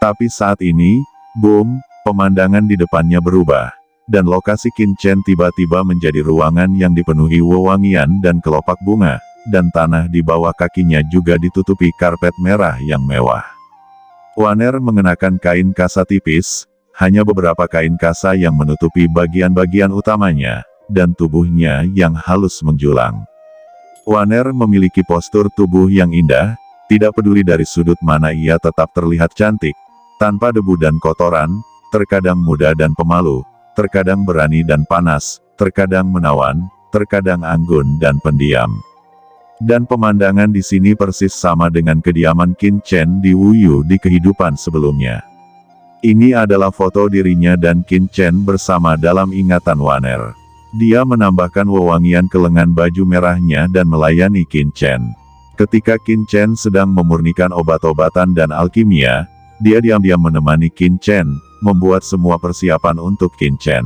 Tapi saat ini, boom, pemandangan di depannya berubah. Dan lokasi Qin Chen tiba-tiba menjadi ruangan yang dipenuhi wewangian dan kelopak bunga, dan tanah di bawah kakinya juga ditutupi karpet merah yang mewah. Wanner mengenakan kain kasa tipis, hanya beberapa kain kasa yang menutupi bagian-bagian utamanya, dan tubuhnya yang halus menjulang. Wanner memiliki postur tubuh yang indah, tidak peduli dari sudut mana ia tetap terlihat cantik, tanpa debu dan kotoran, terkadang muda dan pemalu, terkadang berani dan panas, terkadang menawan, terkadang anggun dan pendiam. Dan pemandangan di sini persis sama dengan kediaman Qin Chen di Wuyu di kehidupan sebelumnya. Ini adalah foto dirinya dan Qin Chen bersama dalam ingatan Wanner. Dia menambahkan wewangian ke lengan baju merahnya dan melayani Qin Chen. Ketika Qin Chen sedang memurnikan obat-obatan dan alkimia, dia diam-diam menemani Qin Chen, membuat semua persiapan untuk Qin Chen.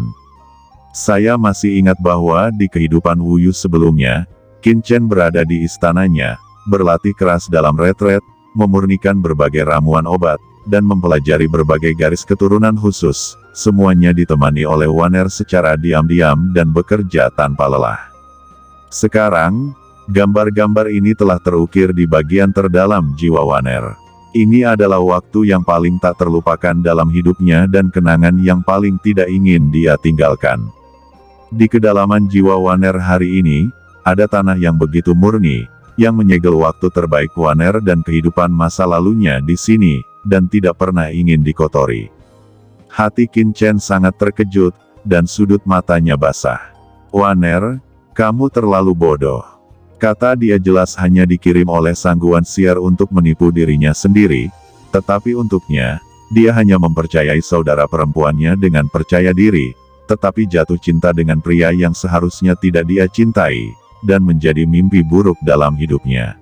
Saya masih ingat bahwa di kehidupan Wuyu sebelumnya, Qin Chen berada di istananya, berlatih keras dalam retret, memurnikan berbagai ramuan obat, dan mempelajari berbagai garis keturunan khusus, semuanya ditemani oleh Wanner secara diam-diam dan bekerja tanpa lelah. Sekarang, gambar-gambar ini telah terukir di bagian terdalam jiwa Wanner. Ini adalah waktu yang paling tak terlupakan dalam hidupnya dan kenangan yang paling tidak ingin dia tinggalkan. Di kedalaman jiwa Wanner hari ini, ada tanah yang begitu murni, yang menyegel waktu terbaik Wanner dan kehidupan masa lalunya di sini, dan tidak pernah ingin dikotori. Hati Qin Chen sangat terkejut, dan sudut matanya basah. "Wanner, kamu terlalu bodoh," kata dia, jelas hanya dikirim oleh sangguan siar untuk menipu dirinya sendiri, tetapi untuknya, dia hanya mempercayai saudara perempuannya dengan percaya diri, tetapi jatuh cinta dengan pria yang seharusnya tidak dia cintai, dan menjadi mimpi buruk dalam hidupnya.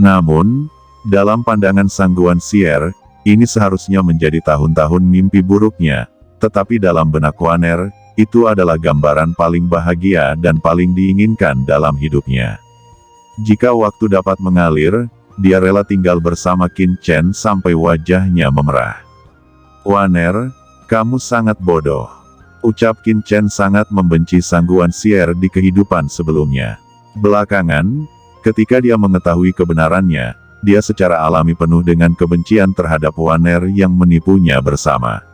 Namun, dalam pandangan sangguan siar, ini seharusnya menjadi tahun-tahun mimpi buruknya, tetapi dalam benak Wanner, itu adalah gambaran paling bahagia dan paling diinginkan dalam hidupnya. Jika waktu dapat mengalir, dia rela tinggal bersama Qin Chen sampai wajahnya memerah. "Wanner, kamu sangat bodoh," ucap Qin Chen sangat membenci sangguan siar di kehidupan sebelumnya. Belakangan, ketika dia mengetahui kebenarannya, dia secara alami penuh dengan kebencian terhadap Wanner yang menipunya bersama.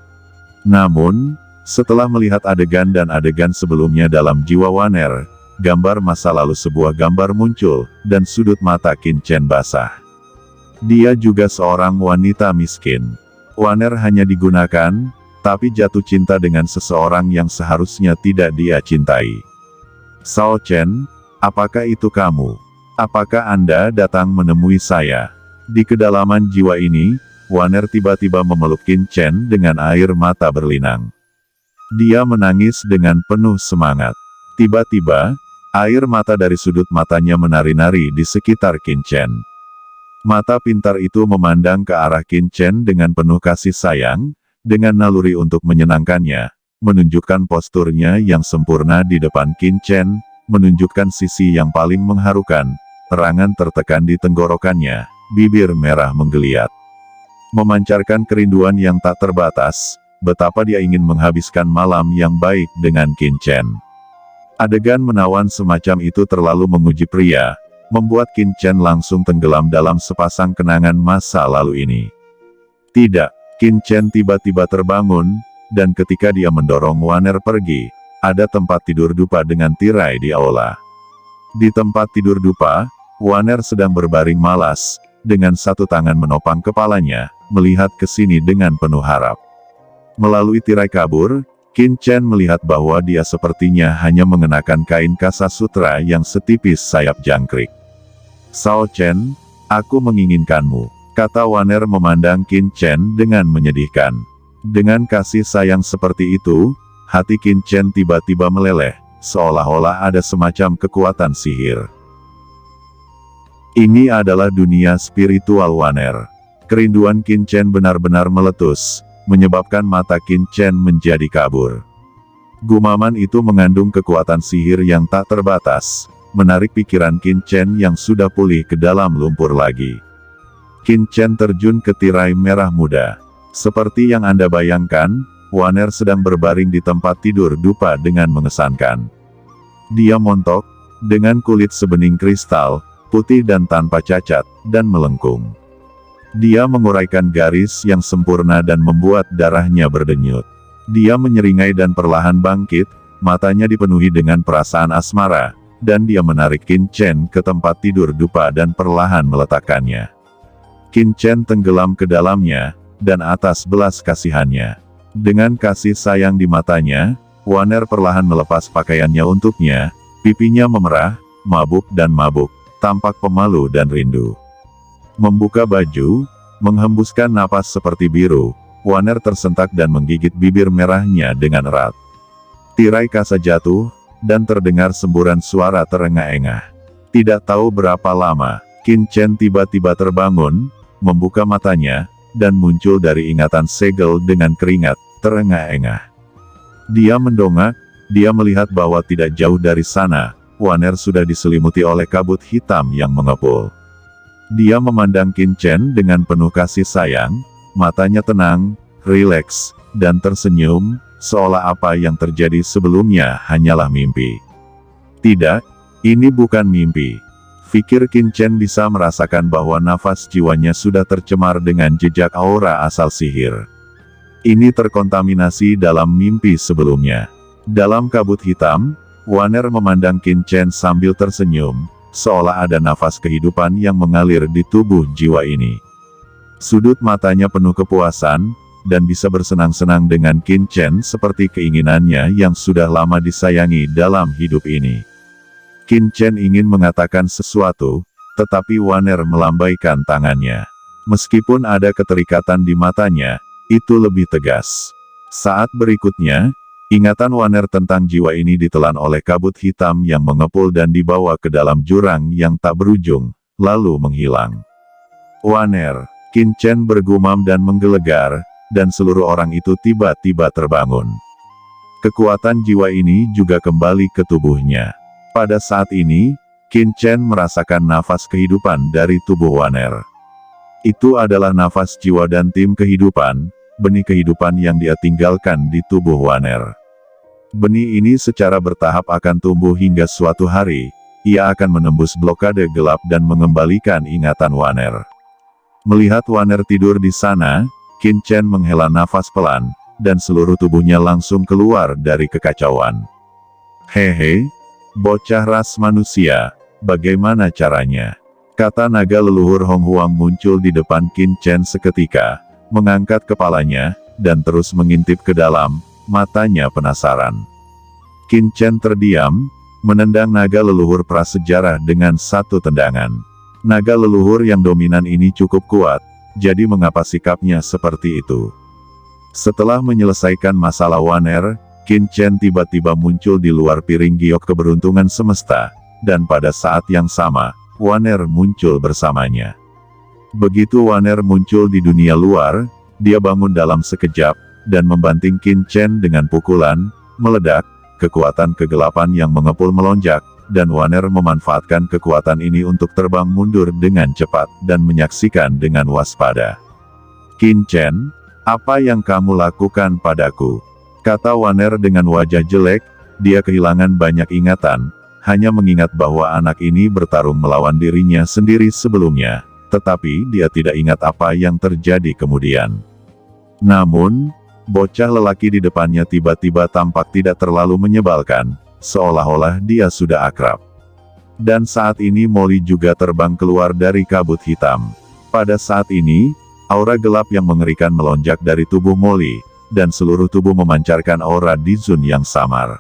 Namun, setelah melihat adegan dan adegan sebelumnya dalam jiwa Wanner, gambar masa lalu sebuah gambar muncul, dan sudut mata Qin Chen basah. Dia juga seorang wanita miskin. Wanner hanya digunakan, tapi jatuh cinta dengan seseorang yang seharusnya tidak dia cintai. "Sao Chen, apakah itu kamu? Apakah Anda datang menemui saya?" Di kedalaman jiwa ini, Wanner tiba-tiba memeluk Qin Chen dengan air mata berlinang. Dia menangis dengan penuh semangat. Tiba-tiba, air mata dari sudut matanya menari-nari di sekitar Qin Chen. Mata pintar itu memandang ke arah Qin Chen dengan penuh kasih sayang, dengan naluri untuk menyenangkannya, menunjukkan posturnya yang sempurna di depan Qin Chen, menunjukkan sisi yang paling mengharukan, erangan tertekan di tenggorokannya, bibir merah menggeliat. Memancarkan kerinduan yang tak terbatas, betapa dia ingin menghabiskan malam yang baik dengan Qin Chen. Adegan menawan semacam itu terlalu menguji pria, membuat Qin Chen langsung tenggelam dalam sepasang kenangan masa lalu ini. Tidak, Qin Chen tiba-tiba terbangun, dan ketika dia mendorong Wanner pergi, ada tempat tidur dupa dengan tirai di aula. Di tempat tidur dupa, Wanner sedang berbaring malas, dengan satu tangan menopang kepalanya, melihat ke sini dengan penuh harap. Melalui tirai kabur, Qin Chen melihat bahwa dia sepertinya hanya mengenakan kain kasa sutra yang setipis sayap jangkrik. "Sao Chen, aku menginginkanmu," kata Wanner memandang Qin Chen dengan menyedihkan. Dengan kasih sayang seperti itu, hati Qin Chen tiba-tiba meleleh, seolah-olah ada semacam kekuatan sihir. Ini adalah dunia spiritual Wanner. Kerinduan Qin Chen benar-benar meletus, menyebabkan mata Qin Chen menjadi kabur. Gumaman itu mengandung kekuatan sihir yang tak terbatas, menarik pikiran Qin Chen yang sudah pulih ke dalam lumpur lagi. Qin Chen terjun ke tirai merah muda. Seperti yang Anda bayangkan, Waner sedang berbaring di tempat tidur dupa dengan mengesankan. Dia montok, dengan kulit sebening kristal, putih dan tanpa cacat, dan melengkung. Dia menguraikan garis yang sempurna dan membuat darahnya berdenyut. Dia menyeringai dan perlahan bangkit, matanya dipenuhi dengan perasaan asmara, dan dia menarik Qin Chen ke tempat tidur dupa dan perlahan meletakkannya. Qin Chen tenggelam ke dalamnya, dan atas belas kasihannya. Dengan kasih sayang di matanya, Waner perlahan melepas pakaiannya untuknya, pipinya memerah, mabuk dan mabuk, tampak pemalu dan rindu. Membuka baju, menghembuskan napas seperti biru, Waner tersentak dan menggigit bibir merahnya dengan erat. Tirai kasa jatuh, dan terdengar semburan suara terengah-engah. Tidak tahu berapa lama, Qin Chen tiba-tiba terbangun, membuka matanya, dan muncul dari ingatan segel dengan keringat, terengah-engah. Dia mendongak, dia melihat bahwa tidak jauh dari sana, Waner sudah diselimuti oleh kabut hitam yang mengepul. Dia memandang Qin Chen dengan penuh kasih sayang, matanya tenang, rileks, dan tersenyum, seolah apa yang terjadi sebelumnya hanyalah mimpi. Tidak, ini bukan mimpi. Pikir Qin Chen bisa merasakan bahwa nafas jiwanya sudah tercemar dengan jejak aura asal sihir. Ini terkontaminasi dalam mimpi sebelumnya. Dalam kabut hitam, Waner memandang Qin Chen sambil tersenyum, seolah ada nafas kehidupan yang mengalir di tubuh jiwa ini. Sudut matanya penuh kepuasan, dan bisa bersenang-senang dengan Qin Chen seperti keinginannya yang sudah lama disayangi dalam hidup ini. Qin Chen ingin mengatakan sesuatu, tetapi Waner melambaikan tangannya. Meskipun ada keterikatan di matanya, itu lebih tegas. Saat berikutnya, ingatan Waner tentang jiwa ini ditelan oleh kabut hitam yang mengepul dan dibawa ke dalam jurang yang tak berujung, lalu menghilang. Waner, Qin Chen bergumam dan menggelegar, dan seluruh orang itu tiba-tiba terbangun. Kekuatan jiwa ini juga kembali ke tubuhnya. Pada saat ini, Qin Chen merasakan nafas kehidupan dari tubuh Waner. Itu adalah nafas jiwa dan tim kehidupan, benih kehidupan yang dia tinggalkan di tubuh Waner. Benih ini secara bertahap akan tumbuh hingga suatu hari, ia akan menembus blokade gelap dan mengembalikan ingatan Waner. Melihat Waner tidur di sana, Qin Chen menghela nafas pelan, dan seluruh tubuhnya langsung keluar dari kekacauan. Hehe, bocah ras manusia, bagaimana caranya? Kata naga leluhur Hong Huang muncul di depan Qin Chen seketika, mengangkat kepalanya, dan terus mengintip ke dalam, matanya penasaran. Qin Chen terdiam, menendang naga leluhur prasejarah dengan satu tendangan. Naga leluhur yang dominan ini cukup kuat, jadi mengapa sikapnya seperti itu? Setelah menyelesaikan masalah Waner, Qin Chen tiba-tiba muncul di luar piring giok keberuntungan semesta, dan pada saat yang sama, Waner muncul bersamanya. Begitu Waner muncul di dunia luar, dia bangun dalam sekejap, dan membanting Qin Chen dengan pukulan, meledak, kekuatan kegelapan yang mengepul melonjak, dan Waner memanfaatkan kekuatan ini untuk terbang mundur dengan cepat, dan menyaksikan dengan waspada. Qin Chen, apa yang kamu lakukan padaku? Kata Waner dengan wajah jelek, dia kehilangan banyak ingatan, hanya mengingat bahwa anak ini bertarung melawan dirinya sendiri sebelumnya. Tetapi dia tidak ingat apa yang terjadi kemudian. Namun, bocah lelaki di depannya tiba-tiba tampak tidak terlalu menyebalkan, seolah-olah dia sudah akrab. Dan saat ini Molly juga terbang keluar dari kabut hitam. Pada saat ini, aura gelap yang mengerikan melonjak dari tubuh Molly, dan seluruh tubuh memancarkan aura Dizun yang samar.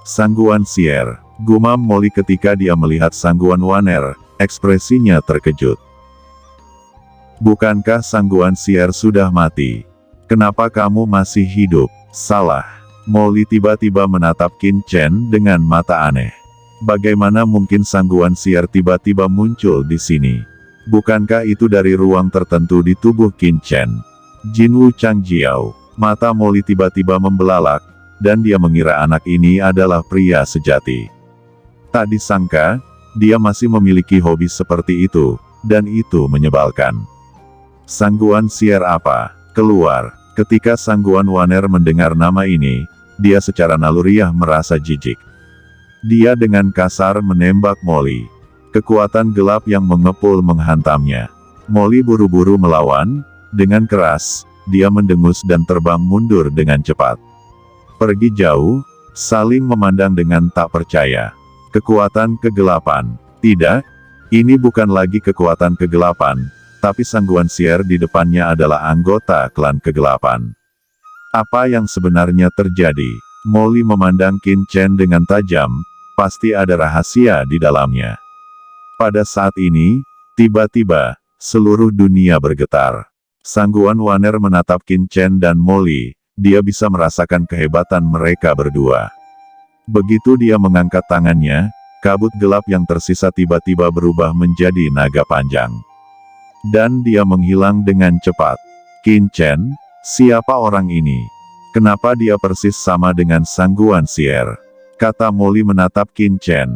Sangguan Sier, gumam Molly ketika dia melihat sangguan Waner, ekspresinya terkejut. Bukankah sangguan Sier sudah mati? Kenapa kamu masih hidup? Salah. Molly tiba-tiba menatap Qin Chen dengan mata aneh. Bagaimana mungkin sangguan Sier tiba-tiba muncul di sini? Bukankah itu dari ruang tertentu di tubuh Qin Chen? Jinwu Changjiao. Mata Molly tiba-tiba membelalak, dan dia mengira anak ini adalah pria sejati. Tak disangka, dia masih memiliki hobi seperti itu, dan itu menyebalkan. Sangguan Sier apa? keluar. Ketika Sangguan Waner mendengar nama ini, dia secara naluriah merasa jijik. Dia dengan kasar menembak Molly. Kekuatan gelap yang mengepul menghantamnya. Molly buru-buru melawan, dengan keras, dia mendengus dan terbang mundur dengan cepat. Pergi jauh, saling memandang dengan tak percaya. Kekuatan kegelapan. Tidak, ini bukan lagi kekuatan kegelapan, tapi Sangguan Sier di depannya adalah anggota klan kegelapan. Apa yang sebenarnya terjadi? Molly memandang Qin Chen dengan tajam, pasti ada rahasia di dalamnya. Pada saat ini, tiba-tiba, seluruh dunia bergetar. Sangguan Waner menatap Qin Chen dan Molly, dia bisa merasakan kehebatan mereka berdua. Begitu dia mengangkat tangannya, kabut gelap yang tersisa tiba-tiba berubah menjadi naga panjang. Dan dia menghilang dengan cepat. Qin Chen, siapa orang ini? Kenapa dia persis sama dengan Sangguan Sier? Kata Molly menatap Qin Chen.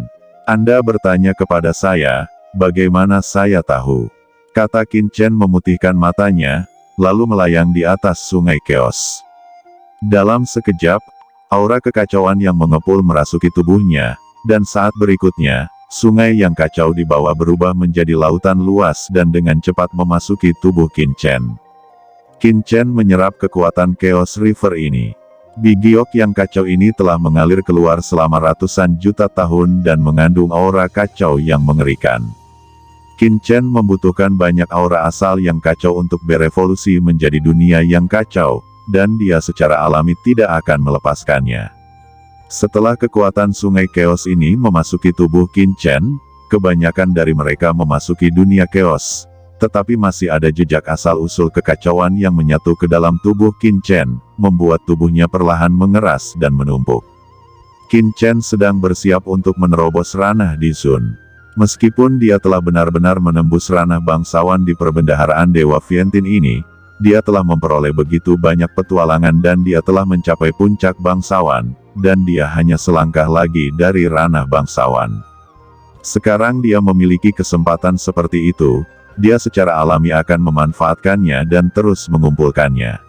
Anda bertanya kepada saya, bagaimana saya tahu? Kata Qin Chen memutihkan matanya, lalu melayang di atas sungai Chaos. Dalam sekejap, aura kekacauan yang mengepul merasuki tubuhnya, dan saat berikutnya, sungai yang kacau di bawah berubah menjadi lautan luas dan dengan cepat memasuki tubuh Qin Chen. Qin Chen menyerap kekuatan Chaos River ini. Bigiok yang kacau ini telah mengalir keluar selama ratusan juta tahun dan mengandung aura kacau yang mengerikan. Qin Chen membutuhkan banyak aura asal yang kacau untuk berevolusi menjadi dunia yang kacau, dan dia secara alami tidak akan melepaskannya. Setelah kekuatan sungai Chaos ini memasuki tubuh Qin Chen, kebanyakan dari mereka memasuki dunia Chaos. Tetapi masih ada jejak asal-usul kekacauan yang menyatu ke dalam tubuh Qin Chen, membuat tubuhnya perlahan mengeras dan menumpuk. Qin Chen sedang bersiap untuk menerobos ranah di Sun. Meskipun dia telah benar-benar menembus ranah bangsawan di perbendaharaan Dewa Vientin ini, dia telah memperoleh begitu banyak petualangan dan dia telah mencapai puncak bangsawan, dan dia hanya selangkah lagi dari ranah bangsawan. Sekarang dia memiliki kesempatan seperti itu, dia secara alami akan memanfaatkannya dan terus mengumpulkannya.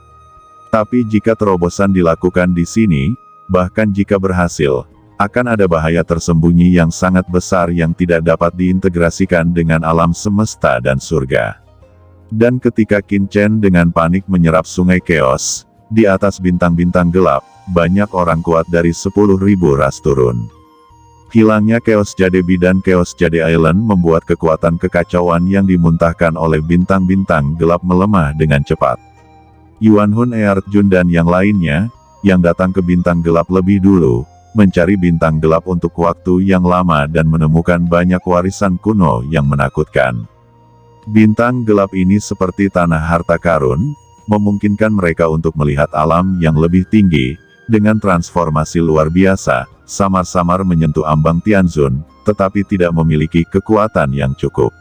Tapi jika terobosan dilakukan di sini, bahkan jika berhasil, akan ada bahaya tersembunyi yang sangat besar yang tidak dapat diintegrasikan dengan alam semesta dan surga. Dan ketika Qin Chen dengan panik menyerap sungai Chaos, di atas bintang-bintang gelap, banyak orang kuat dari 10.000 ras turun. Hilangnya Chaos Jadebi dan Chaos Jade Island membuat kekuatan kekacauan yang dimuntahkan oleh bintang-bintang gelap melemah dengan cepat. Yuan Hun Earthjun dan yang lainnya, yang datang ke bintang gelap lebih dulu, mencari bintang gelap untuk waktu yang lama dan menemukan banyak warisan kuno yang menakutkan. Bintang gelap ini seperti tanah harta karun, memungkinkan mereka untuk melihat alam yang lebih tinggi, dengan transformasi luar biasa, samar-samar menyentuh ambang Tianzun, tetapi tidak memiliki kekuatan yang cukup.